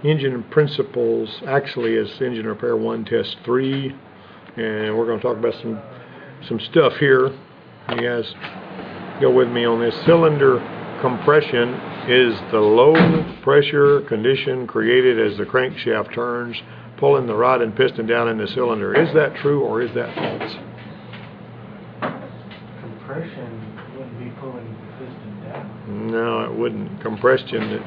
engine principles. Actually, it's engine repair 1, test 3, and we're going to talk about some stuff here. You guys go with me on this. Cylinder compression is the low pressure condition created as the crankshaft turns, pulling the rod and piston down in the cylinder. Is that true or is that false? Compression wouldn't be pulling the piston down. No, it wouldn't. Compression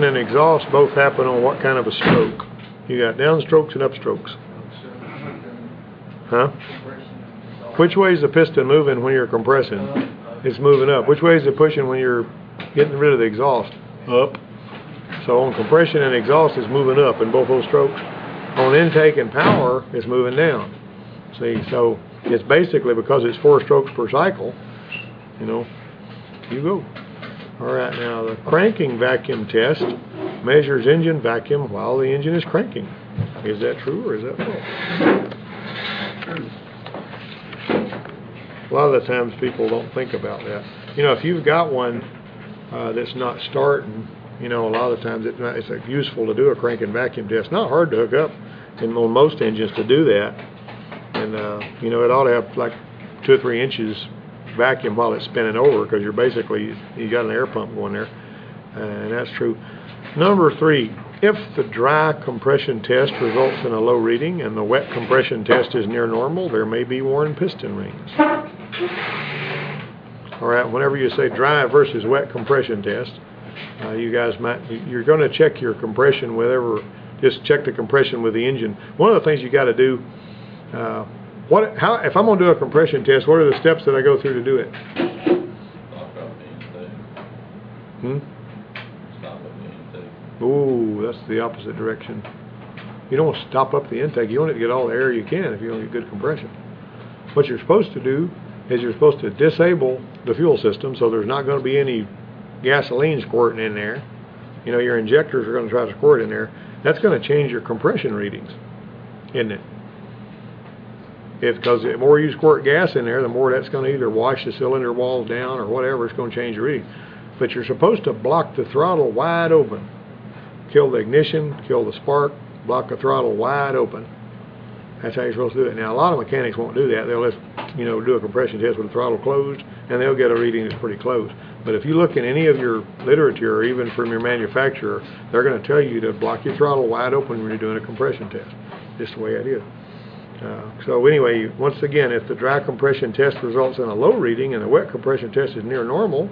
and exhaust both happen on what kind of a stroke? You got downstrokes and upstrokes. Huh? Which way is the piston moving when you're compressing? It's moving up. Which way is it pushing when you're getting rid of the exhaust? Up. So on compression and exhaust, it's moving up in both those strokes. On intake and power, it's moving down. See, so it's basically because it's 4 strokes per cycle, you know, you go. All right, now the cranking vacuum test measures engine vacuum while the engine is cranking. Is that true or is that false? True. A lot of the times people don't think about that. You know, if you've got one that's not starting, you know, a lot of the times it's like useful to do a cranking vacuum test. Not hard to hook up on most engines to do that. And, you know, it ought to have like 2 or 3 inches vacuum while it's spinning over, because you're basically, you got an air pump going there. And that's true. Number 3, if the dry compression test results in a low reading and the wet compression test is near normal, there may be worn piston rings. All right, whenever you say dry versus wet compression test, you guys you're going to check your compression just check the compression with the engine. One of the things you got to do, if I'm going to do a compression test, what are the steps that I go through to do it? Stop up the intake. Stop up the intake. Ooh, that's the opposite direction. You don't want to stop up the intake. You want it to get all the air you can if you want to get good compression. What you're supposed to do is you're supposed to disable the fuel system so there's not going to be any gasoline squirting in there. You know, your injectors are going to try to squirt in there. That's going to change your compression readings, isn't it? Because the more you squirt gas in there, the more that's going to either wash the cylinder walls down or whatever. It's going to change your reading. But you're supposed to block the throttle wide open. Kill the ignition, kill the spark, block the throttle wide open. That's how you're supposed to do it. Now, a lot of mechanics won't do that. They'll just, you know, do a compression test with the throttle closed, and they'll get a reading that's pretty close. But if you look in any of your literature, or even from your manufacturer, they're going to tell you to block your throttle wide open when you're doing a compression test. Just the way it is. So anyway, once again, if the dry compression test results in a low reading and the wet compression test is near normal,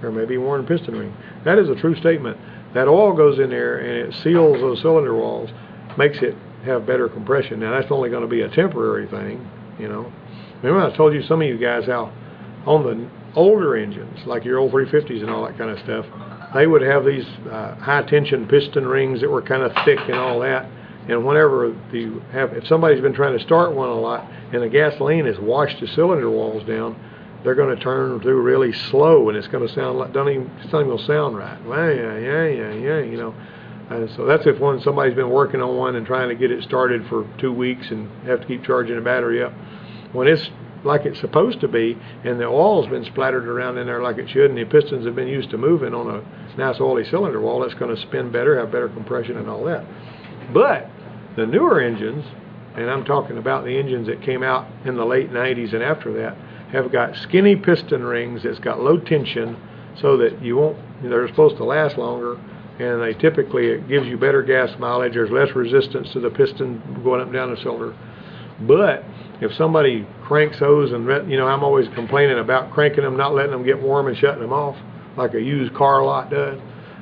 there may be worn piston ring. That is a true statement. That oil goes in there and it seals those cylinder walls, makes it have better compression. Now that's only going to be a temporary thing, you know. Remember I told you, some of you guys, how on the older engines, like your old 350s and all that kind of stuff, they would have these high tension piston rings that were kind of thick and all that. And whenever if somebody's been trying to start one a lot and the gasoline has washed the cylinder walls down, they're going to turn through really slow, and it's going to sound like, it's not even going to sound right. Well, yeah, you know. And so that's if somebody's been working on one and trying to get it started for 2 weeks and have to keep charging the battery up. When it's like it's supposed to be, and the oil's been splattered around in there like it should, and the pistons have been used to moving on a nice oily cylinder wall, that's going to spin better, have better compression and all that. But the newer engines, and I'm talking about the engines that came out in the late 90s and after that, have got skinny piston rings that's got low tension, so that they're supposed to last longer, and it gives you better gas mileage. There's less resistance to the piston going up and down the cylinder. But if somebody cranks those, and you know, I'm always complaining about cranking them, not letting them get warm and shutting them off like a used car lot does.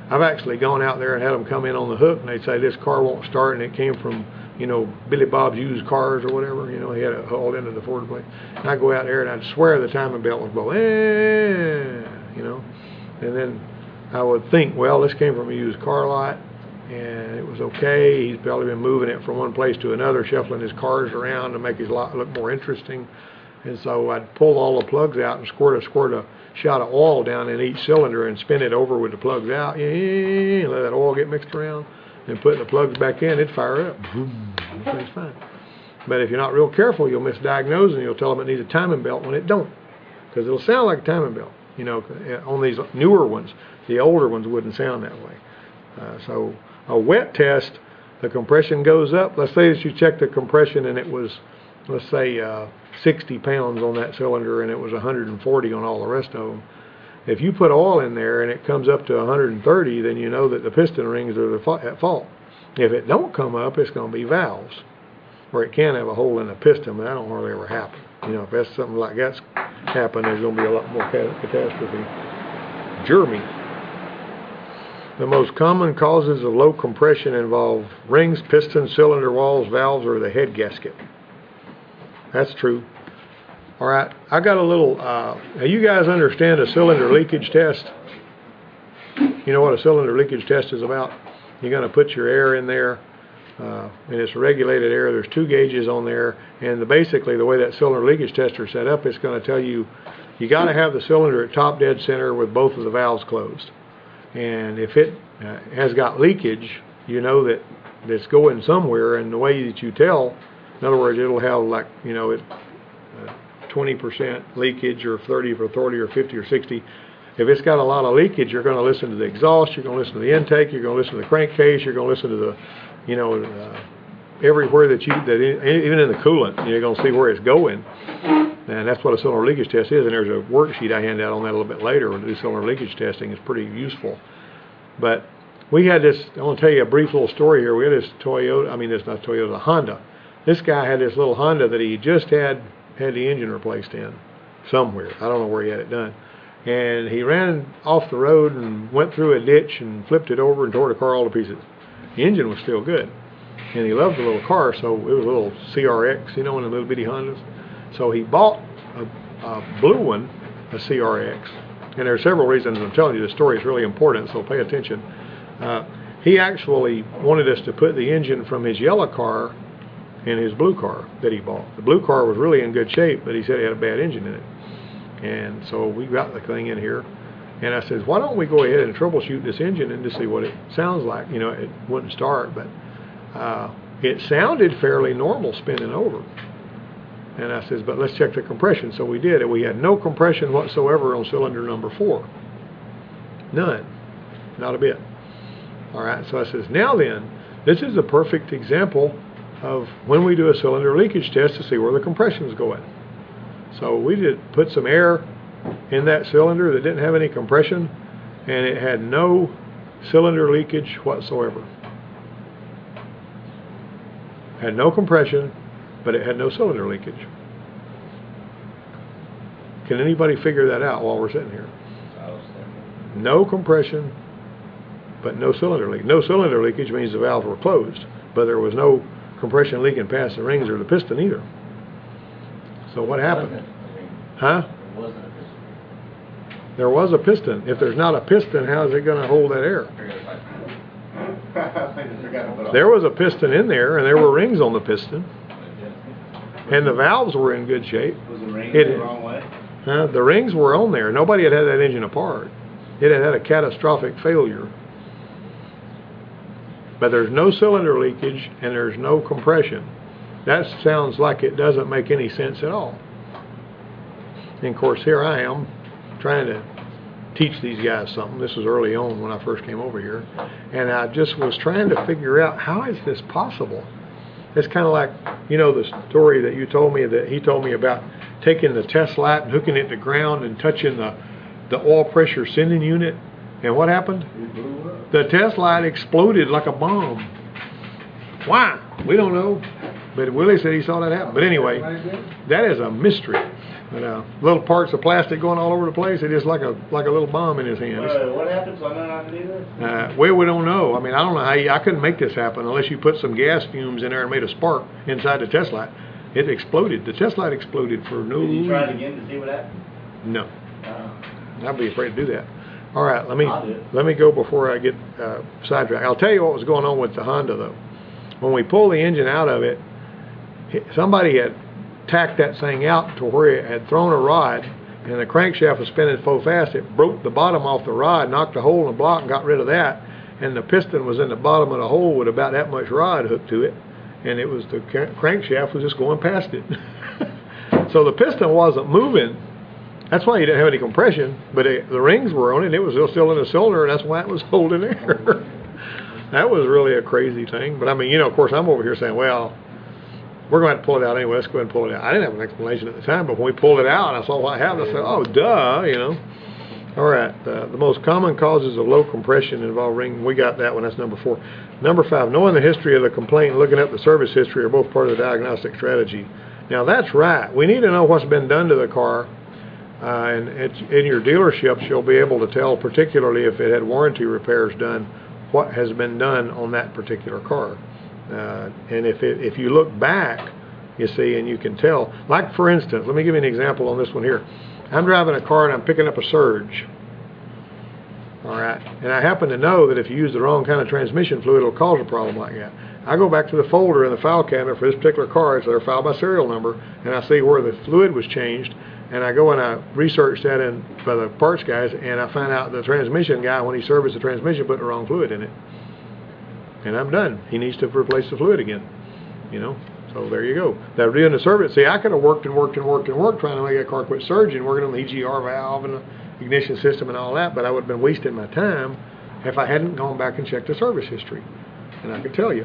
I've actually gone out there and had them come in on the hook, and they'd say this car won't start, and it came from, you know, Billy Bob's used cars or whatever. You know, he had it hauled into the Ford place. And I'd go out there and I'd swear the timing belt would go, you know. And then I would think, well, this came from a used car lot, and it was okay. He's probably been moving it from one place to another, shuffling his cars around to make his lot look more interesting. And so I'd pull all the plugs out and squirt a shot of oil down in each cylinder and spin it over with the plugs out. And let that oil get mixed around. And put the plugs back in, it'd fire up. Everything's fine. But if you're not real careful, you'll misdiagnose, and you'll tell them it needs a timing belt when it don't. Because it'll sound like a timing belt. You know, on these newer ones, the older ones wouldn't sound that way. So a wet test, the compression goes up. Let's say that you check the compression and it was, let's say, 60 pounds on that cylinder and it was 140 on all the rest of them. If you put oil in there and it comes up to 130, then you know that the piston rings are at fault. If it don't come up, it's going to be valves, or it can have a hole in the piston, but that don't hardly ever happen. You know, if that's something like that's happened, there's going to be a lot more catastrophe. Jeremy. The most common causes of low compression involve rings, pistons, cylinder walls, valves, or the head gasket. That's true. All right, I got a little, now you guys understand a cylinder leakage test? You know what a cylinder leakage test is about? You're going to put your air in there, and it's regulated air. There's 2 gauges on there, and basically the way that cylinder leakage tester is set up, it's going to tell you, you got to have the cylinder at top dead center with both of the valves closed. And if it has got leakage, you know that it's going somewhere, and the way that you tell, in other words, it'll have like, you know, 20% leakage or 30 or 40 or 50 or 60. If it's got a lot of leakage, you're going to listen to the exhaust, you're going to listen to the intake, you're going to listen to the crankcase, you're going to listen to the, you know, everywhere that even in the coolant, you're going to see where it's going. And that's what a cylinder leakage test is. And there's a worksheet I hand out on that a little bit later when we do cylinder leakage testing. It's pretty useful. But we had this, I want to tell you a brief little story here. We had this Toyota, I mean, it's not Toyota, a Honda. This guy had this little Honda that he just had the engine replaced in somewhere. I don't know where he had it done. And he ran off the road and went through a ditch and flipped it over and tore the car all to pieces. The engine was still good. And he loved the little car, so it was a little CRX, you know, one of the little bitty Hondas. So he bought a blue one, a CRX. And there are several reasons I'm telling you this story is really important, so pay attention. He actually wanted us to put the engine from his yellow car in his blue car that he bought. The blue car was really in good shape, but he said it had a bad engine in it. And so we got the thing in here. And I said, why don't we go ahead and troubleshoot this engine and just see what it sounds like. You know, it wouldn't start, but it sounded fairly normal spinning over. And I says, but let's check the compression. So we did it. We had no compression whatsoever on cylinder number 4. None. Not a bit. All right, so I says, now then, this is a perfect example of when we do a cylinder leakage test to see where the compression is going. So we did put some air in that cylinder that didn't have any compression, and it had no cylinder leakage whatsoever. Had no compression, but it had no cylinder leakage. Can anybody figure that out while we're sitting here? No compression, but no cylinder leakage. No cylinder leakage means the valves were closed, but there was no compression leaking past the rings or the piston either. So what happened? Huh? There was a piston. If there's not a piston, how is it going to hold that air? There was a piston in there, and there were rings on the piston. And the valves were in good shape. Was the ring the wrong way? The rings were on there. Nobody had had that engine apart. It had had a catastrophic failure. But there's no cylinder leakage, and there's no compression. That sounds like it doesn't make any sense at all. And of course, here I am trying to teach these guys something. This was early on when I first came over here. And I just was trying to figure out, how is this possible? It's kind of like, you know, the story that you told me, that he told me about taking the test light and hooking it to ground and touching the oil pressure sending unit. And what happened? It blew up. The test light exploded like a bomb. Why? We don't know. But Willie said he saw that happen. But anyway, that is a mystery. But, little parts of plastic going all over the place. It is like a little bomb in his hand. What happens? I know not to do this. Well, we don't know. I mean, I don't know how I couldn't make this happen unless you put some gas fumes in there and made a spark inside the test light. It exploded. The test light exploded for no reason. Did you try it again to see what happened? No. I'd be afraid to do that. All right, let I'll me go before I get sidetracked. I'll tell you what was going on with the Honda though. When we pulled the engine out of it, somebody had tacked that thing out to where it had thrown a rod, and the crankshaft was spinning so fast it broke the bottom off the rod, knocked a hole in the block and got rid of that, and the piston was in the bottom of the hole with about that much rod hooked to it, and it was the crankshaft was just going past it. So the piston wasn't moving. That's why you didn't have any compression, but the rings were on it, and it was still in the cylinder, and that's why it was holding air. That was really a crazy thing. But I mean, you know, of course, I'm over here saying, well, we're going to have to pull it out anyway. Let's go ahead and pull it out. I didn't have an explanation at the time, but when we pulled it out and I saw what happened, I said, oh, duh, you know. All right, the most common causes of low compression involve ring. We got that one. That's number 4. Number 5, knowing the history of the complaint and looking up the service history are both part of the diagnostic strategy. Now, that's right. We need to know what's been done to the car. And in your dealerships, you'll be able to tell, particularly if it had warranty repairs done, what has been done on that particular car. And if you look back, you see, and you can tell. Like, for instance, let me give you an example on this one here. I'm driving a car and I'm picking up a surge. All right, and I happen to know that if you use the wrong kind of transmission fluid, it'll cause a problem like that. I go back to the folder in the file cabinet for this particular car. It's their file by serial number, and I see where the fluid was changed. And I go and I research that by the parts guys, and I find out the transmission guy, when he serviced the transmission, put the wrong fluid in it. And I'm done. He needs to replace the fluid again. You know. So there you go. That doing the service. See, I could have worked trying to make that car quit surging, working on the EGR valve and the ignition system and all that, but I would have been wasting my time if I hadn't gone back and checked the service history. And I could tell you.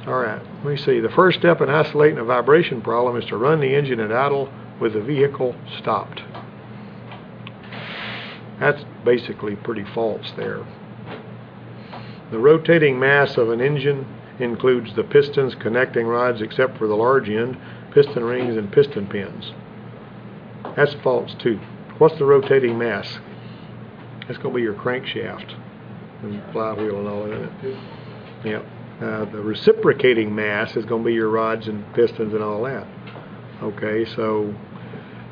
All right, let me see. The first step in isolating a vibration problem is to run the engine at idle with the vehicle stopped. That's basically pretty false there. The rotating mass of an engine includes the pistons, connecting rods, except for the large end, piston rings, and piston pins. That's false too. What's the rotating mass? That's going to be your crankshaft and flywheel and all that in it. Yep. The reciprocating mass is going to be your rods and pistons and all that. Okay, so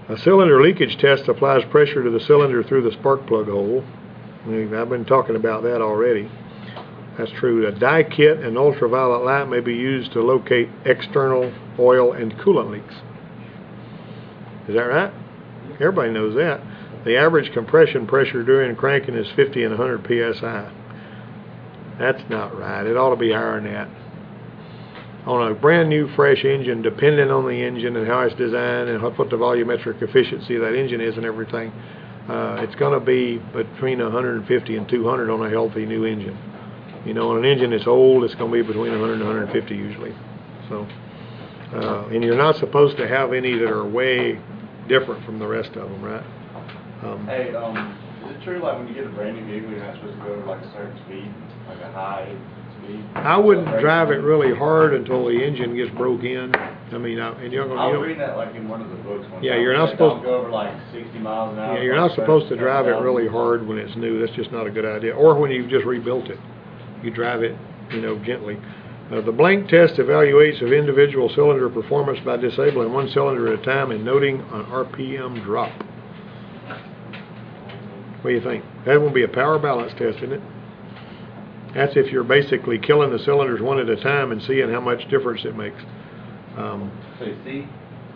a cylinder leakage test applies pressure to the cylinder through the spark plug hole. I've been talking about that already. That's true. A dye kit and ultraviolet light may be used to locate external oil and coolant leaks. Is that right? Everybody knows that. The average compression pressure during cranking is 50 and 100 psi. That's not right. It ought to be higher than that. On a brand new fresh engine, depending on the engine and how it's designed and what the volumetric efficiency of that engine is and everything, it's going to be between 150 and 200 on a healthy new engine. You know, on an engine that's old, it's going to be between 100 and 150 usually. So, and you're not supposed to have any that are way different from the rest of them, right? Hey, is it true, like, when you get a brand new vehicle, you're not supposed to go to, like, a certain speed, like a high speed? I wouldn't drive it really hard until the engine gets broke in. I mean, and you're going to... I was reading that, like, in one of the books. Yeah, you're not supposed to... Don't go over, like, 60 miles an hour. Yeah, you're not supposed to drive it really hard when it's new. That's just not a good idea. Or when you've just rebuilt it. You drive it, you know, gently. The blank test evaluates of individual cylinder performance by disabling one cylinder at a time and noting an RPM drop. What do you think? That won't be a power balance test, isn't it? That's if you're basically killing the cylinders one at a time and seeing how much difference it makes. So C?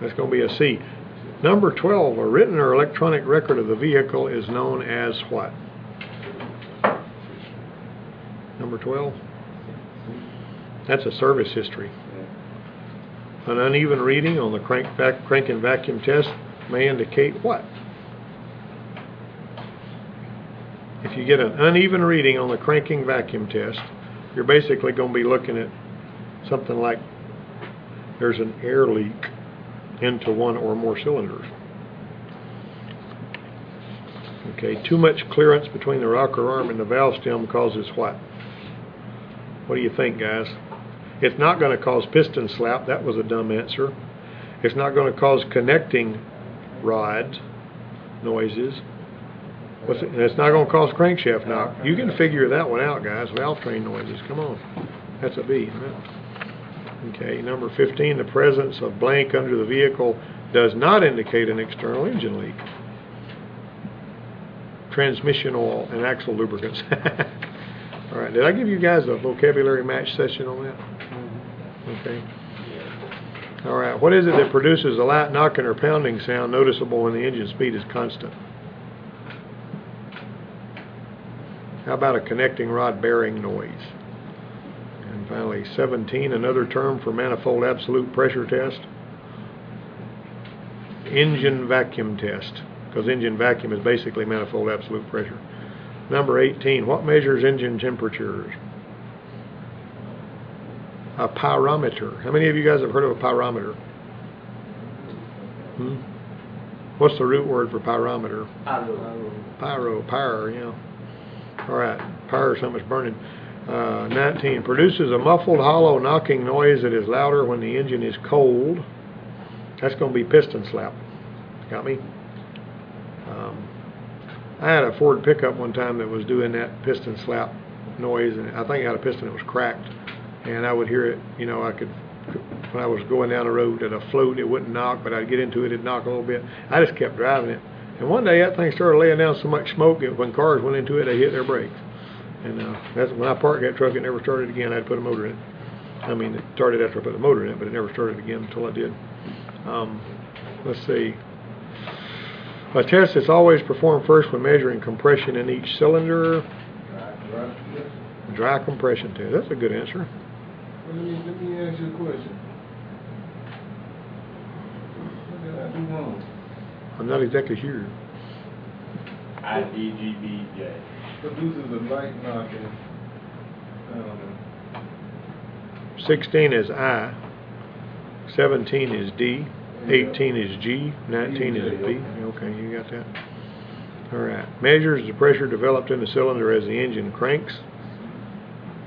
That's going to be a C. Number 12, a written or electronic record of the vehicle is known as what? Number 12? That's a service history. An uneven reading on the crank and vacuum test may indicate what? If you get an uneven reading on the cranking vacuum test, you're basically going to be looking at something like there's an air leak into one or more cylinders. Okay, too much clearance between the rocker arm and the valve stem causes what? What do you think, guys? It's not going to cause piston slap. That was a dumb answer. It's not going to cause connecting rod noises. It's not going to cause crankshaft knock. You can figure that one out, guys. Valvetrain noises. Come on. That's a B, isn't it? Okay, number 15, the presence of blank under the vehicle does not indicate an external engine leak. Transmission oil and axle lubricants. All right, did I give you guys a vocabulary match session on that? Okay. All right, what is it that produces a light knocking or pounding sound noticeable when the engine speed is constant? How about a connecting rod bearing noise? And finally, 17, another term for manifold absolute pressure test. Engine vacuum test, because engine vacuum is basically manifold absolute pressure. Number 18, what measures engine temperatures? A pyrometer. How many of you guys have heard of a pyrometer? What's the root word for pyrometer? Pyro, yeah. All right, pyro, something's burning. 19, produces a muffled, hollow, knocking noise that is louder when the engine is cold. That's going to be piston slap. Got me? I had a Ford pickup one time that was doing that piston slap noise, and I think I had a piston that was cracked, and I would hear it, you know, when I was going down the road at a float, it wouldn't knock, but I'd get into it, it'd knock a little bit. I just kept driving it. And one day that thing started laying down so much smoke that when cars went into it, they hit their brakes. And that's when I parked that truck, it never started again. I had to put a motor in it. I mean, it started after I put the motor in it, but it never started again until I did. Let's see. A test is always performed first when measuring compression in each cylinder. Dry compression test. That's a good answer. Well, let me ask you a question. What did I do wrong? I'm not exactly sure. IDGBJ. Produces a light knocking. 16 is I. 17 is D. 18 is G. 19 is B. Okay, you got that. All right. Measures the pressure developed in the cylinder as the engine cranks.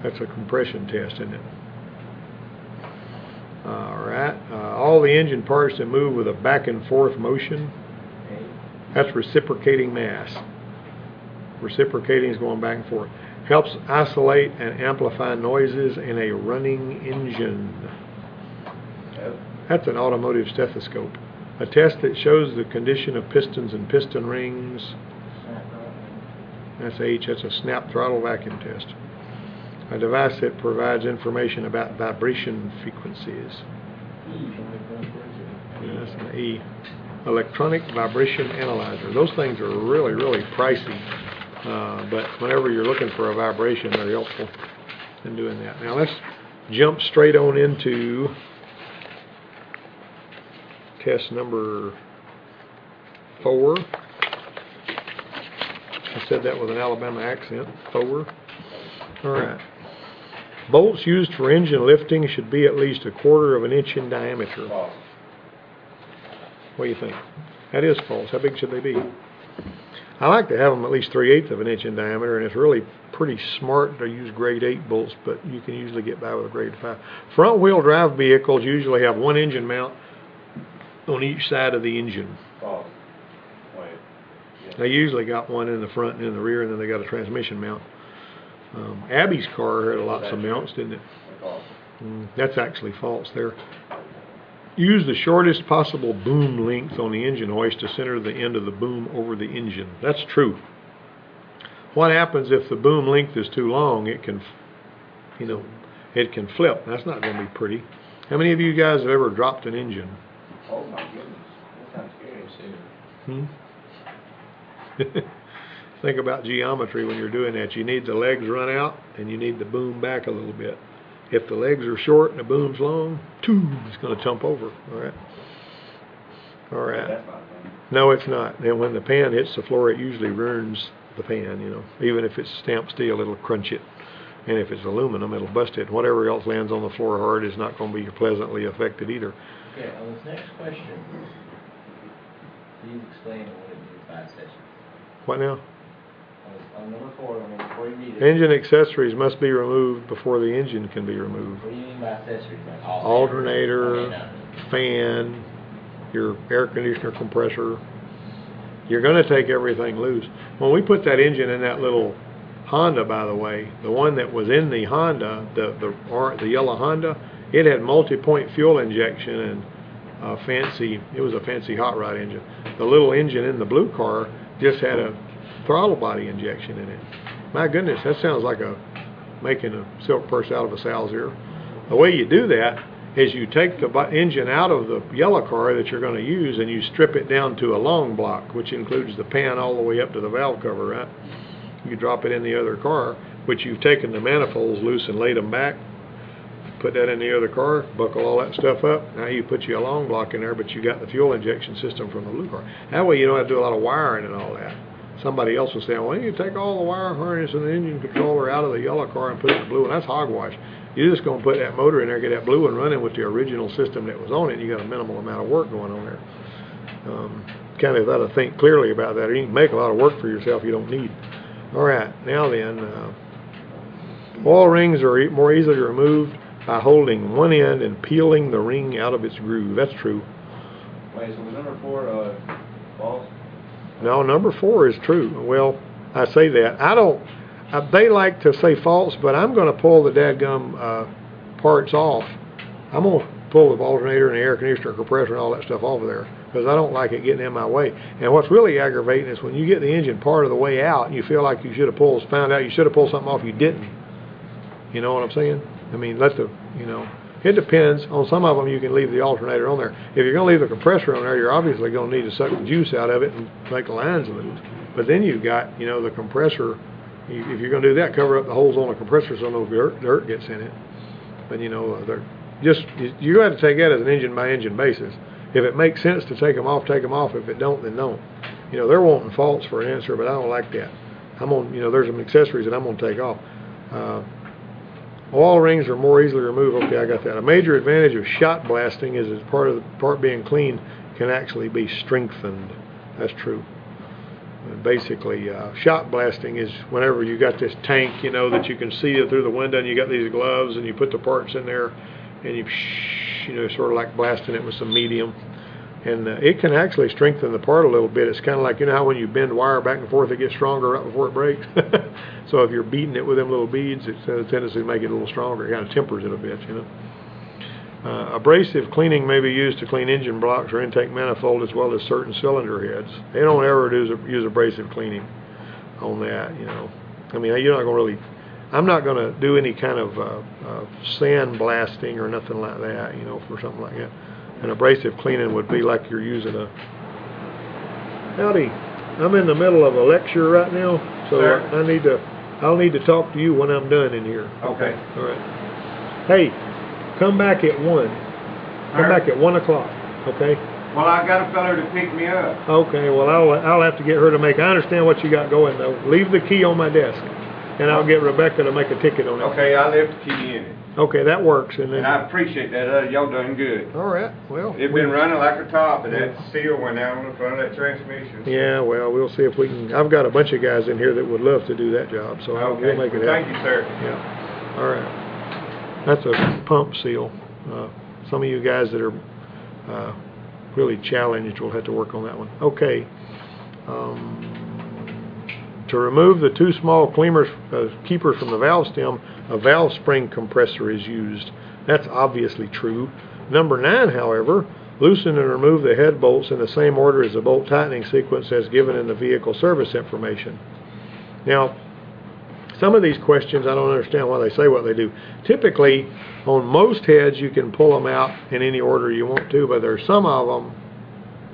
That's a compression test, isn't it? All right. All the engine parts that move with a back and forth motion. That's reciprocating mass. Reciprocating is going back and forth. Helps isolate and amplify noises in a running engine. That's an automotive stethoscope. A test that shows the condition of pistons and piston rings. That's H. That's a snap throttle vacuum test. A device that provides information about vibration frequencies. Yeah, that's an E. Electronic vibration analyzer. Those things are really, really pricey. But whenever you're looking for a vibration, they're helpful in doing that. Now let's jump straight on into test number 4. I said that with an Alabama accent. 4. All right. Bolts used for engine lifting should be at least 1/4 inch in diameter. False. What do you think? That is false. How big should they be? I like to have them at least 3/8 inch in diameter, and it's really pretty smart to use grade 8 bolts, but you can usually get by with a grade 5. Front wheel drive vehicles usually have one engine mount on each side of the engine. False. Wait. Yeah. They usually got one in the front and in the rear, and then they got a transmission mount. Abby's car had lots of mounts, didn't it? False. That's actually false there. Use the shortest possible boom length on the engine hoist to center the end of the boom over the engine. That's true. What happens if the boom length is too long? It can, it can flip. That's not going to be pretty. How many of you guys have ever dropped an engine? Oh my goodness. That sounds scary. Think about geometry when you're doing that. You need the legs run out, and you need the boom back a little bit. If the legs are short and the boom's long, it's going to tump over. All right. All right. That's not funny. No, it's not. And when the pan hits the floor, it usually ruins the pan. Even if it's stamped steel, it'll crunch it. And if it's aluminum, it'll bust it. Whatever else lands on the floor hard is not going to be pleasantly affected either. Okay, on this next question, please explain what it means by accessories. What now? On number 4, before you read it. Engine accessories must be removed before the engine can be removed. What do you mean by accessories? Like Alternator, fan, your air conditioner compressor. You're going to take everything loose. When we put that engine in that little Honda, by the way, the one that was in the Honda, the yellow Honda, it had multi-point fuel injection and it was a fancy hot rod engine. The little engine in the blue car just had a throttle body injection in it. My goodness, that sounds like making a silk purse out of a sow's ear. The way you do that is you take the engine out of the yellow car that you're going to use, and you strip it down to a long block, which includes the pan all the way up to the valve cover, right? You drop it in the other car, which you've taken the manifolds loose and laid them back. Put that in the other car, buckle all that stuff up. Now you put you a long block in there, but you got the fuel injection system from the blue car. That way you don't have to do a lot of wiring and all that. somebody else was saying, well, you take all the wire harness and the engine controller out of the yellow car and put it in the blue one. That's hogwash. You're just going to put that motor in there, get that blue one running with the original system that was on it, and you got a minimal amount of work going on there. Kind of got to think clearly about that, or you can make a lot of work for yourself you don't need. All right, now then, oil rings are more easily removed by holding one end and peeling the ring out of its groove. That's true. Wait, so was number 4 false? No, number 4 is true. Well, I say that. I don't. They like to say false, but I'm going to pull the dadgum parts off. I'm going to pull the alternator and the air conditioner, compressor, and all that stuff off of there because I don't like it getting in my way. And what's really aggravating is when you get the engine part of the way out and you feel like you should have found out you should have pulled something off, you didn't. You know what I'm saying? I mean, it depends. On some of them, you can leave the alternator on there. If you're going to leave the compressor on there, you're obviously going to need to suck the juice out of it and make the lines loose. But then you've got, the compressor. If you're going to do that, cover up the holes on the compressor so no dirt gets in it. But you have to take that as an engine by engine basis. If it makes sense to take them off, take them off. If it don't, then don't. They're wanting faults for an answer, but I don't like that. There's some accessories that I'm going to take off. Oil rings are more easily removed. Okay, I got that. A major advantage of shot blasting is as part being cleaned can actually be strengthened. That's true. Basically, shot blasting is whenever you got this tank, that you can see it through the window, and you got these gloves, and you put the parts in there, and you sort of like blasting it with some medium, and it can actually strengthen the part a little bit. It's kind of like how when you bend wire back and forth, it gets stronger right before it breaks. So if you're beating it with them little beads, it has a tendency to make it a little stronger. It kind of tempers it a bit, Abrasive cleaning may be used to clean engine blocks or intake manifold as well as certain cylinder heads. They don't ever use abrasive cleaning on that, I mean, you're not going to really, I'm not going to do any kind of sand blasting or nothing like that, for something like that. An abrasive cleaning would be like you're using a, howdy, I'm in the middle of a lecture right now, so I'll need to talk to you when I'm done in here. Okay. All right. Hey. Come back at 1. Come back at 1 o'clock, okay? Well, I got a feller to pick me up. Okay, well, I'll have to get her to make, I understand what you got going, though. Leave the key on my desk, and I'll get Rebecca to make a ticket on it. Okay, I left the key in it. Okay, that works. And I appreciate that. Y'all done good. All right, well. It's been running like a top, and that seal went out on the front of that transmission. Yeah, well, we'll see if we can. I've got a bunch of guys in here that would love to do that job, so we'll make it happen. Thank you, sir. Yeah, all right. That's a pump seal. Some of you guys that are really challenged will have to work on that one. Okay. To remove the 2 small keepers from the valve stem, a valve spring compressor is used. That's obviously true. Number 9, however, loosen and remove the head bolts in the same order as the bolt tightening sequence as given in the vehicle service information. Now, some of these questions, I don't understand why they say what they do. Typically, on most heads, you can pull them out in any order you want to, but there's some of them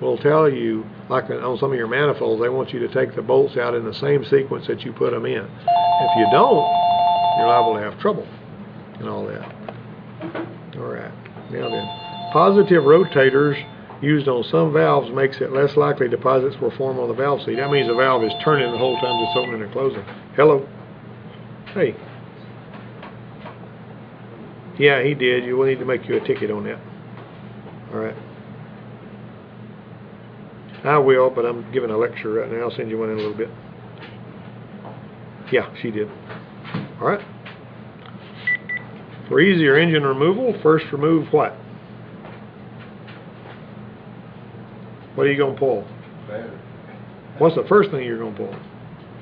will tell you, like on some of your manifolds, they want you to take the bolts out in the same sequence that you put them in. If you don't, you're liable to have trouble and all that. All right. Now then, positive rotators used on some valves makes it less likely deposits will form on the valve seat. That means the valve is turning the whole time it's opening and closing. Hello? Hey. Yeah, he did. You will need to make you a ticket on that. All right. I will, but I'm giving a lecture right now. I'll send you one in a little bit. Yeah, she did. All right. For easier engine removal, first remove what? What are you going to pull? Battery. What's the first thing you're going to pull?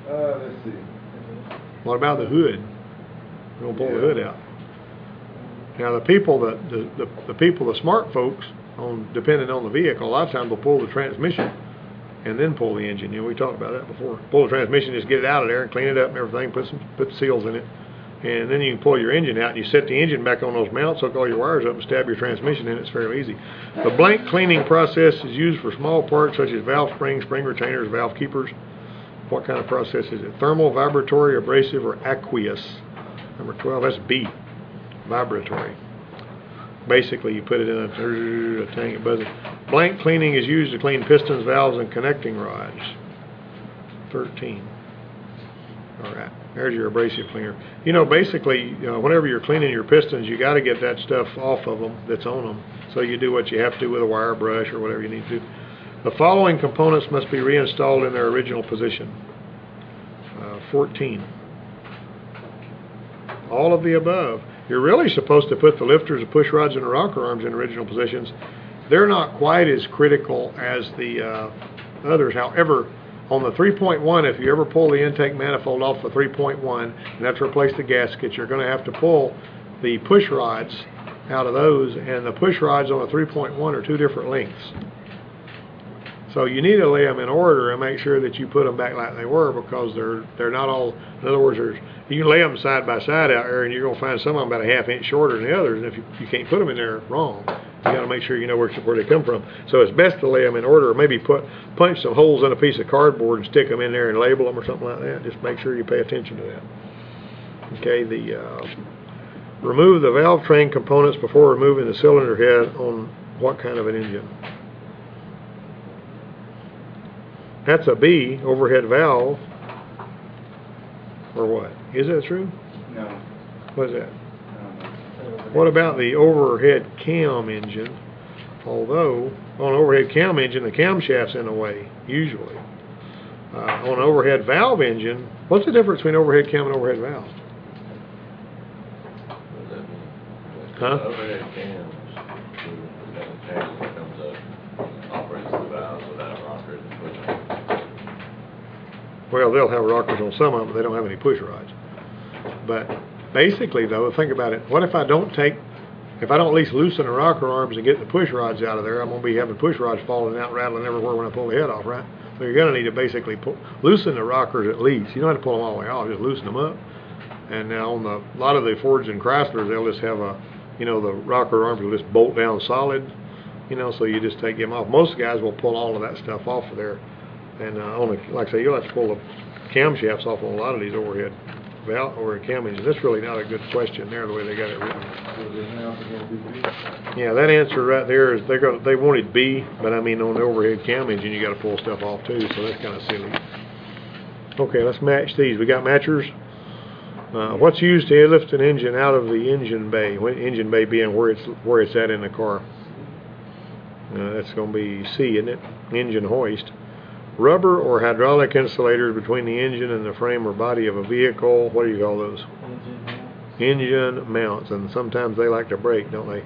Let's see. What about the hood? You're going to pull the hood out. Now the people, the smart folks, depending on the vehicle, a lot of times will pull the transmission and then pull the engine. We talked about that before. Pull the transmission, just get it out of there and clean it up and everything. Put seals in it, and then you can pull your engine out and you set the engine back on those mounts, hook all your wires up, and stab your transmission in. It's fairly easy. The blank cleaning process is used for small parts such as valve springs, spring retainers, valve keepers. What kind of process is it? Thermal, vibratory, abrasive, or aqueous? Number 12, that's B. Vibratory. Basically, you put it in a tank, it buzzes. Blank cleaning is used to clean pistons, valves, and connecting rods. 13. All right, there's your abrasive cleaner. You know, basically, whenever you're cleaning your pistons, you got to get that stuff off of them that's on them. So you do what you have to do with a wire brush or whatever you need to do. The following components must be reinstalled in their original position. 14. All of the above. You're really supposed to put the lifters, the push rods, and the rocker arms in original positions. They're not quite as critical as the others. However, on the 3.1, if you ever pull the intake manifold off the 3.1 and have to replace the gasket, you're going to have to pull the push rods out of those, and the push rods on the 3.1 are two different lengths. So you need to lay them in order and make sure that you put them back like they were, because they're not all. In other words, you can lay them side by side out there, and you're going to find some of them about a ½ inch shorter than the others. And if you can't put them in there wrong, you got to make sure you know where they come from. So it's best to lay them in order, or maybe punch some holes in a piece of cardboard and stick them in there and label them or something like that. Just make sure you pay attention to that. Okay, remove the Valvetrain components before removing the cylinder head on what kind of an engine? That's a B, overhead valve, or what? Is that true? No. What is that? No. What about the overhead cam engine? Although, on an overhead cam engine, the camshaft's in the way, usually. On an overhead valve engine, what's the difference between overhead cam and overhead valve? What does that mean? Huh? Overhead cams, the tank that comes up, operates the valves without rockers and push rods. Well, they'll have rockers on some of them, but they don't have any push rods. But basically, though, think about it. What if I don't at least loosen the rocker arms and get the push rods out of there? I'm going to be having push rods falling out, rattling everywhere when I pull the head off, right? So you're going to need to basically loosen the rockers at least. You don't have to pull them all the way off, just loosen them up. And now on a lot of the Fords and Chryslers, they'll just have the rocker arms will just bolt down solid, so you just take them off. Most guys will pull all of that stuff off of there. And like I say, you'll have to pull the camshafts off on a lot of these overhead cam engines. That's really not a good question there, the way they got it written. Yeah, that answer right there is they wanted B, but I mean on the overhead cam engine you got to pull stuff off too, so that's kind of silly. Okay, let's match these. We got matchers. What's used to lift an engine out of the engine bay? Engine bay being where it's at in the car. That's going to be C, isn't it? Engine hoist. Rubber or hydraulic insulators between the engine and the frame or body of a vehicle. What do you call those? Engine mounts. And sometimes they like to break, don't they?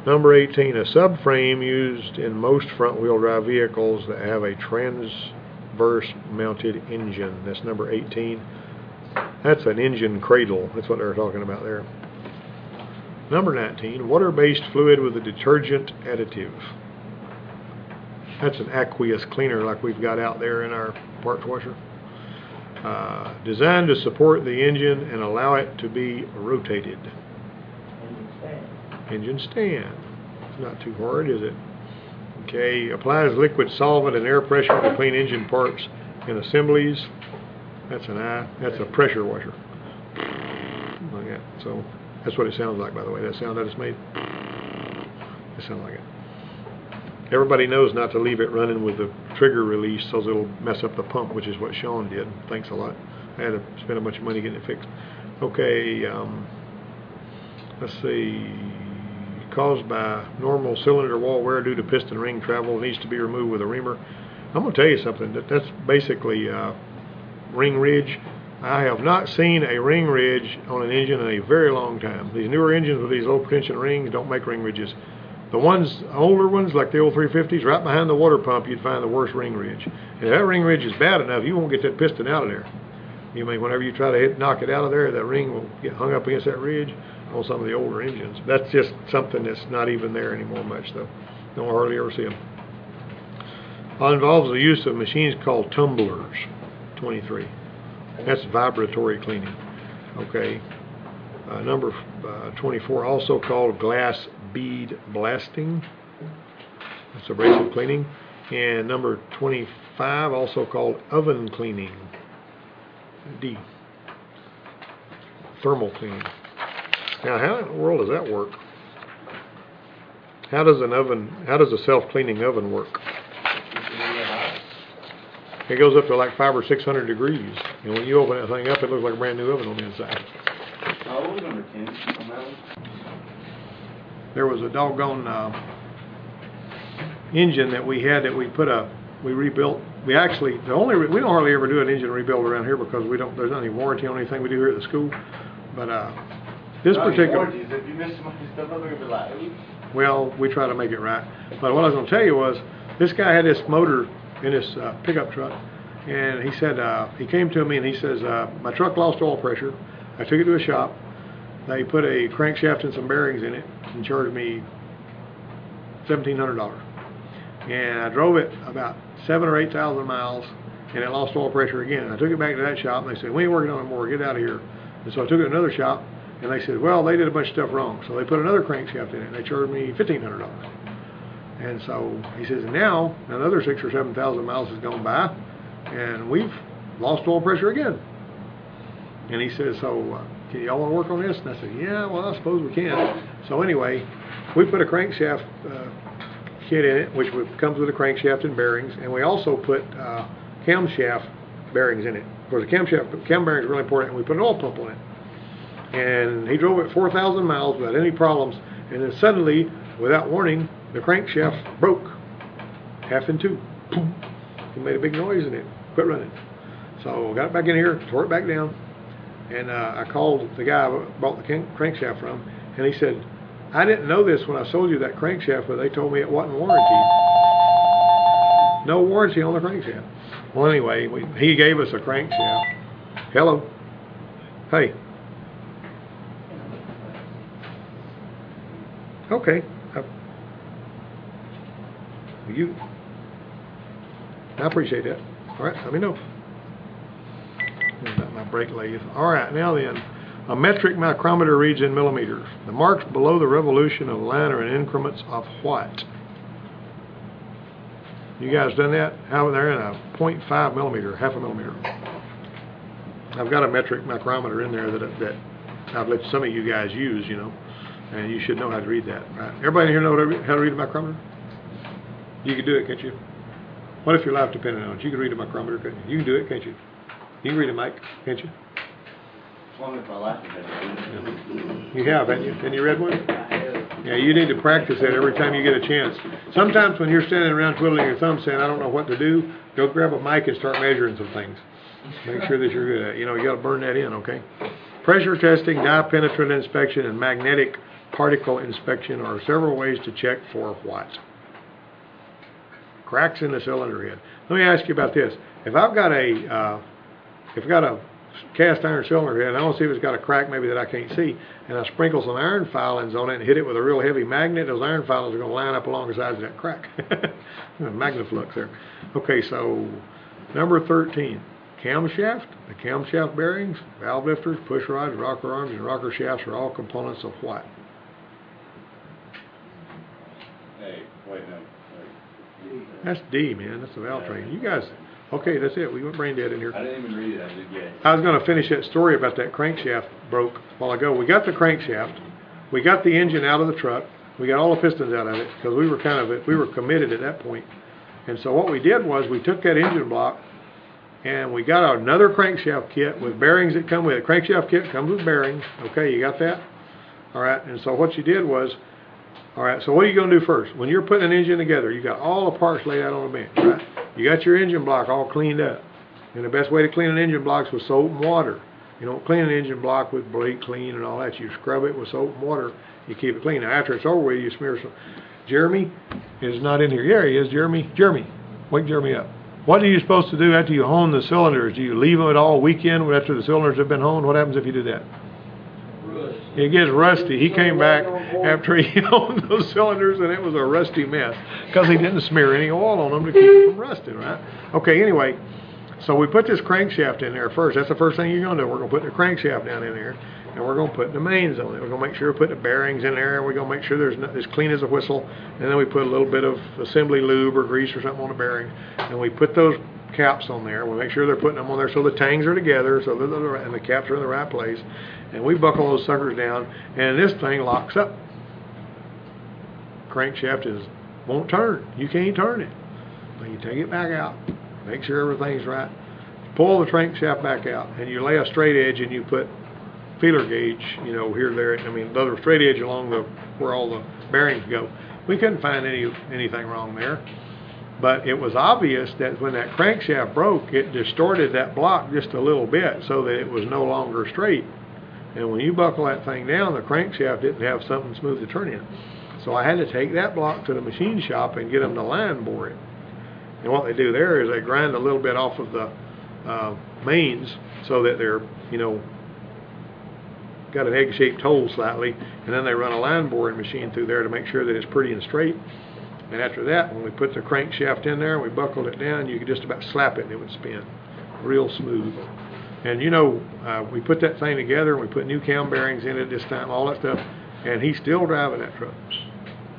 Number 18, a subframe used in most front-wheel drive vehicles that have a transverse mounted engine. That's number 18. That's an engine cradle. That's what they're talking about there. Number 19, water-based fluid with a detergent additive. That's an aqueous cleaner like we've got out there in our parts washer. Designed to support the engine and allow it to be rotated. Engine stand. It's not too hard, is it? Okay, applies liquid solvent and air pressure between engine parts and assemblies. That's an I. That's a pressure washer. Like that. So that's what it sounds like, by the way. That sound that it's made. It sounds like it. Everybody knows not to leave it running with the trigger release, so it'll mess up the pump, which is what Sean did. Thanks a lot. I had to spend a bunch of money getting it fixed. Okay, let's see. Caused by normal cylinder wall wear due to piston ring travel, needs to be removed with a reamer. I'm going to tell you something. That's basically ring ridge. I have not seen a ring ridge on an engine in a very long time. These newer engines with these low pretension rings don't make ring ridges. The older ones, like the old 350s, right behind the water pump, you'd find the worst ring ridge. And if that ring ridge is bad enough, you won't get that piston out of there. You mean, whenever you try to knock it out of there, that ring will get hung up against that ridge on some of the older engines. That's just something that's not even there anymore much, though. Don't hardly ever see them. Involves the use of machines called tumblers. 23. That's vibratory cleaning. Okay. Number 24, also called glass bead blasting. That's abrasive cleaning. And number 25, also called oven cleaning. D. Thermal cleaning. Now, how in the world does that work? How does a self-cleaning oven work? It goes up to like 500 or 600 degrees, and when you open that thing up, it looks like a brand new oven on the inside. What was number 10 on that one? There was a doggone engine that we had that we rebuilt. We don't hardly ever do an engine rebuild around here because there's not any warranty on anything we do here at the school. But this particular, warranties. If you miss somebody's stuff, I'm gonna be like, oops. well, we try to make it right. But what I was going to tell you was, this guy had this motor in his pickup truck, and he said, he came to me and he says, my truck lost oil pressure. I took it to a shop. They put a crankshaft and some bearings in it and charged me $1,700. And I drove it about 7,000 or 8,000 miles, and it lost oil pressure again. And I took it back to that shop, and they said, we ain't working on it anymore, get out of here. And so I took it to another shop, and they said, well, they did a bunch of stuff wrong. So they put another crankshaft in it, and they charged me $1,500. And so he says, and now another 6,000 or 7,000 miles has gone by, and we've lost oil pressure again. And he says, so can y'all want to work on this? And I said, yeah, well, I suppose we can. So anyway, we put a crankshaft kit in it, which comes with a crankshaft and bearings, and we also put camshaft bearings in it. Of course, the cam bearings are really important, and we put an oil pump on it. And he drove it 4,000 miles without any problems, and then suddenly, without warning, the crankshaft broke, half in two. Boom. It made a big noise, and it quit running. So got it back in here, tore it back down, and I called the guy I bought the crankshaft from, and he said, I didn't know this when I sold you that crankshaft, but they told me it wasn't warranty. No warranty on the crankshaft. Well, anyway, he gave us a crankshaft. Hello. Hey. Okay. I appreciate that. All right, let me know. Got my brake lathe. All right, now then. A metric micrometer reads in millimeters. The marks below the revolution of the line are in increments of what? You guys done that? How they're in a 0.5 millimeter, half a millimeter. I've got a metric micrometer in there that I've let some of you guys use, you know, and you should know how to read that, right? Everybody here know how to read a micrometer? You can do it, can't you? What if your life depended on it? You can read a micrometer, couldn't you? You can do it, can't you? You can read a mic, can't you? As long as my life is You have, haven't you? Have you read one? Yeah, you need to practice that every time you get a chance. Sometimes when you're standing around twiddling your thumb saying, I don't know what to do, go grab a mic and start measuring some things. Make sure that you're good at it. You know, you got to burn that in, okay? Pressure testing, dye penetrant inspection, and magnetic particle inspection are several ways to check for what? Cracks in the cylinder head. Let me ask you about this. If I've got a cast iron cylinder head, and I want to see if it's got a crack maybe that I can't see, and I sprinkle some iron filings on it and hit it with a real heavy magnet, those iron filings are going to line up along the sides of that crack. Magnaflux there. Okay, so number 13, camshaft. The camshaft bearings, valve lifters, push rods, rocker arms, and rocker shafts are all components of what? Hey, wait, no. That's D, man. That's the Valvetrain. You guys, okay, that's it. We went brain dead in here. I didn't even read it. I did guess. I was going to finish that story about that crankshaft broke a while ago. We got the crankshaft. We got the engine out of the truck. We got all the pistons out of it because we were committed at that point. And so what we did was we took that engine block and we got another crankshaft kit with bearings that come with it. Crankshaft kit comes with bearings. Okay, you got that? All right. And so what you did was, all right, so what are you going to do first? When you're putting an engine together, you got all the parts laid out on the bench, right? You got your engine block all cleaned up. And the best way to clean an engine block is with soap and water. You don't clean an engine block with bleach clean and all that. You scrub it with soap and water. You keep it clean. Now, after it's over with, you smear some. Jeremy is not in here. Yeah, he is. Jeremy, wake Jeremy up. What are you supposed to do after you hone the cylinders? Do you leave them all weekend after the cylinders have been honed? What happens if you do that? It gets rusty. He came back after he honed those cylinders, and it was a rusty mess because he didn't smear any oil on them to keep it from rusting, right? Okay, anyway, so we put this crankshaft in there first. That's the first thing you're going to do. We're going to put the crankshaft down in there, and we're going to put the mains on it. We're going to make sure we put the bearings in there. We're going to make sure there's as clean as a whistle, and then we put a little bit of assembly lube or grease or something on the bearing, and we put those caps on there. We make sure they're putting them on there so the tangs are together, so and the caps are in the right place. And we buckle those suckers down, and this thing locks up. Crankshaft won't turn. You can't turn it. But you take it back out, make sure everything's right. Pull the crankshaft back out, and you lay a straight edge, and you put feeler gauge, you know, here, there. I mean, the other straight edge along the where all the bearings go. We couldn't find anything wrong there, but it was obvious that when that crankshaft broke, it distorted that block just a little bit, so that it was no longer straight. And when you buckle that thing down, the crankshaft didn't have something smooth to turn in. So I had to take that block to the machine shop and get them to line bore it. And what they do there is they grind a little bit off of the mains so that they're, you know, got an egg-shaped hole slightly, and then they run a line boring machine through there to make sure that it's pretty and straight. And after that, when we put the crankshaft in there and we buckled it down, you could just about slap it and it would spin real smooth. And you know, we put that thing together and we put new cam bearings in it this time, all that stuff, and he's still driving that truck.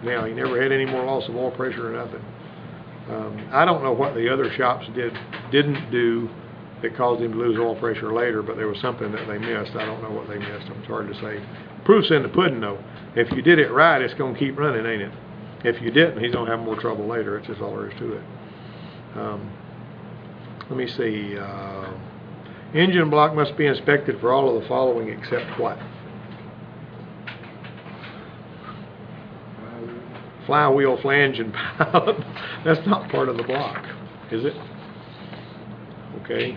Now, he never had any more loss of oil pressure or nothing. I don't know what the other shops didn't do that caused him to lose oil pressure later, but there was something that they missed. I don't know what they missed. It's hard to say. Proof's in the pudding, though. If you did it right, it's going to keep running, ain't it? If you didn't, he's going to have more trouble later. It's just all there is to it. Let me see. Engine block must be inspected for all of the following except what? Flywheel, flange, and pilot. That's not part of the block, is it? Okay.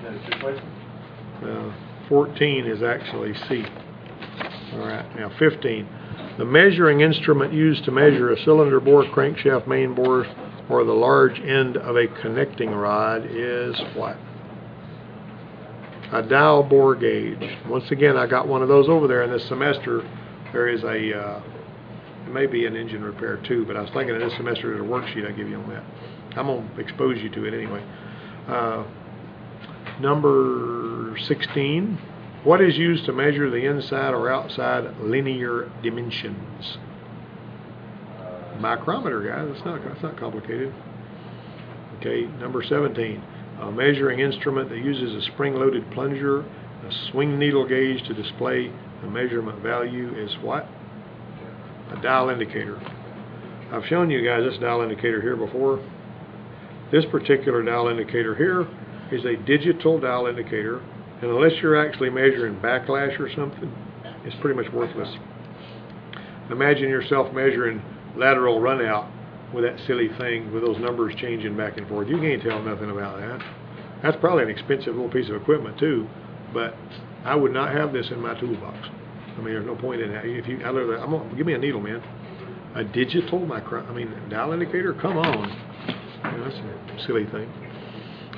14 is actually C. All right. Now 15. The measuring instrument used to measure a cylinder bore, crankshaft, main bore, or the large end of a connecting rod is what? A dial bore gauge. Once again, I got one of those over there in this semester. There is a it may be an engine repair too, but I was thinking in this semester there's a worksheet I give you on that. I'm going to expose you to it anyway. Number 16. What is used to measure the inside or outside linear dimensions? Micrometer, guys. That's not complicated. Okay. Number 17. A measuring instrument that uses a spring-loaded plunger, a swing needle gauge to display the measurement value is what? A dial indicator. I've shown you guys this dial indicator here before. This particular dial indicator here is a digital dial indicator, and unless you're actually measuring backlash or something, it's pretty much worthless. Imagine yourself measuring lateral runout with that silly thing with those numbers changing back and forth. You can't tell nothing about that. That's probably an expensive little piece of equipment too, but I would not have this in my toolbox. I mean, there's no point in that. If you, give me a needle, man. A digital dial indicator? Come on. That's a silly thing.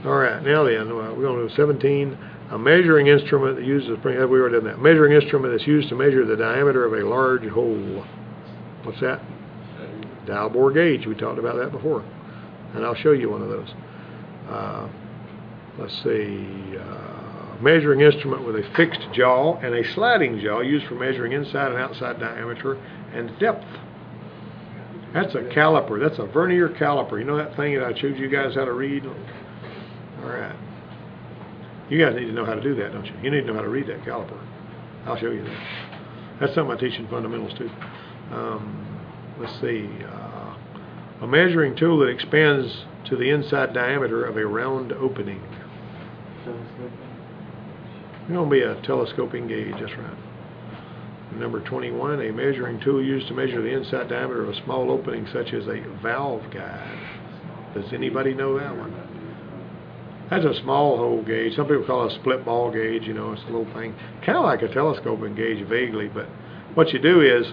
All right, now then, we're going to 17. A measuring instrument that uses we already done that. Measuring instrument that's used to measure the diameter of a large hole. What's that? Dial bore gauge. We talked about that before, and I'll show you one of those. Let's see. Measuring instrument with a fixed jaw and a sliding jaw used for measuring inside and outside diameter and depth. That's a caliper. That's a vernier caliper. You know that thing that I showed you guys how to read? All right. You guys need to know how to do that, don't you? You need to know how to read that caliper. I'll show you that. That's something I teach in fundamentals too. Let's see. A measuring tool that expands to the inside diameter of a round opening. It's going to be a telescoping gauge, that's right. Number 21, a measuring tool used to measure the inside diameter of a small opening such as a valve guide. Does anybody know that one? That's a small hole gauge. Some people call it a split ball gauge, you know, it's a little thing. Kind of like a telescoping gauge vaguely, but what you do is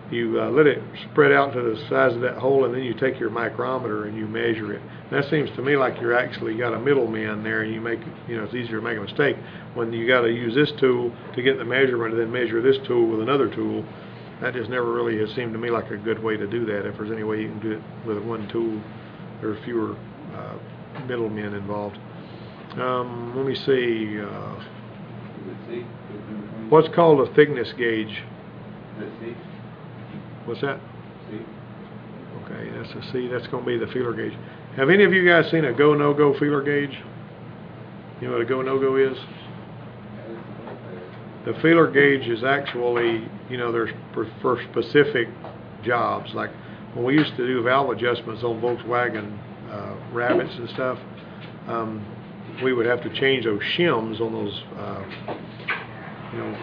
you let it spread out to the size of that hole, and then you take your micrometer and you measure it. And that seems to me like you're actually got a middleman there, and you make, you know, it's easier to make a mistake when you got to use this tool to get the measurement and then measure this tool with another tool. That just never really has seemed to me like a good way to do that. If there's any way you can do it with one tool, there are fewer middlemen involved. Let me see. What's called a thickness gauge? What's that? C. Okay, that's a C. That's going to be the feeler gauge. Have any of you guys seen a go, no-go feeler gauge? You know what a go, no-go is? The feeler gauge is actually, you know, there's for specific jobs. Like when we used to do valve adjustments on Volkswagen Rabbits and stuff, we would have to change those shims on those, you know,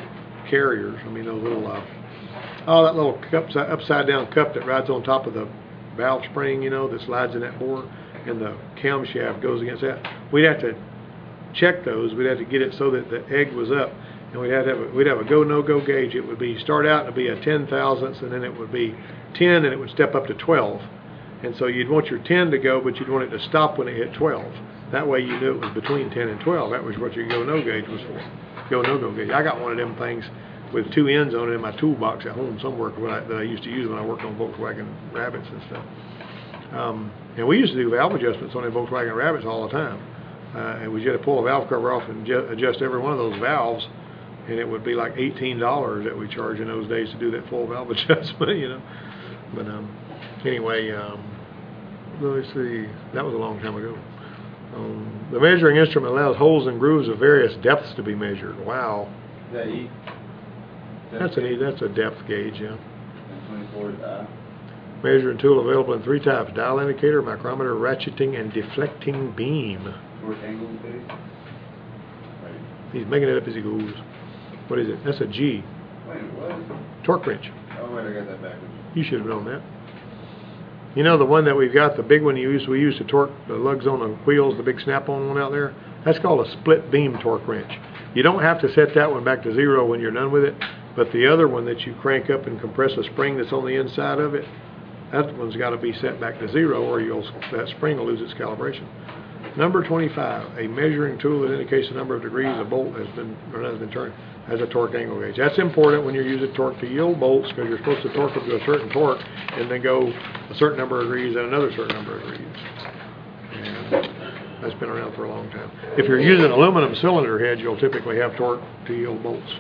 carriers. I mean, those little, that little cup, upside down cup that rides on top of the valve spring, you know, that slides in that bore, and the camshaft goes against that. We'd have to check those. We'd have to get it so that the egg was up, and we'd have a go no go gauge. It would be start out and it'd be a 10 thousandths, and then it would be 10, and it would step up to 12. And so you'd want your 10 to go, but you'd want it to stop when it hit 12. That way you knew it was between 10 and 12. That was what your go no gauge was for. Go no go gauge. I got one of them things with 2 ends on it in my toolbox at home somewhere that I used to use when I worked on Volkswagen Rabbits and stuff. And we used to do valve adjustments on the Volkswagen Rabbits all the time. And we had to pull a valve cover off and adjust every one of those valves, and it would be like $18 that we charged in those days to do that full valve adjustment, you know. But anyway, let me see. That was a long time ago. The measuring instrument allows holes and grooves of various depths to be measured. Wow. Is that E? That's a depth gauge, yeah. 24 die. Measuring tool available in 3 types: dial indicator, micrometer, ratcheting, and deflecting beam. Torque angle gauge? Right. He's making it up as he goes. What is it? That's a G. Wait, what? Torque wrench. Oh, wait, I got that backwards. You should have known that. You know the one that we've got, the big one we use to torque the lugs on the wheels, the big snap-on one out there? That's called a split beam torque wrench. You don't have to set that one back to 0 when you're done with it, but the other one that you crank up and compress a spring that's on the inside of it, that one's got to be set back to 0 or that spring will lose its calibration. Number 25, a measuring tool that indicates the number of degrees a bolt has been turned, has a torque angle gauge. That's important when you're using torque to yield bolts, because you're supposed to torque them to a certain torque and then go a certain number of degrees and another certain number of degrees. And that's been around for a long time. If you're using aluminum cylinder heads, you'll typically have torque to yield bolts.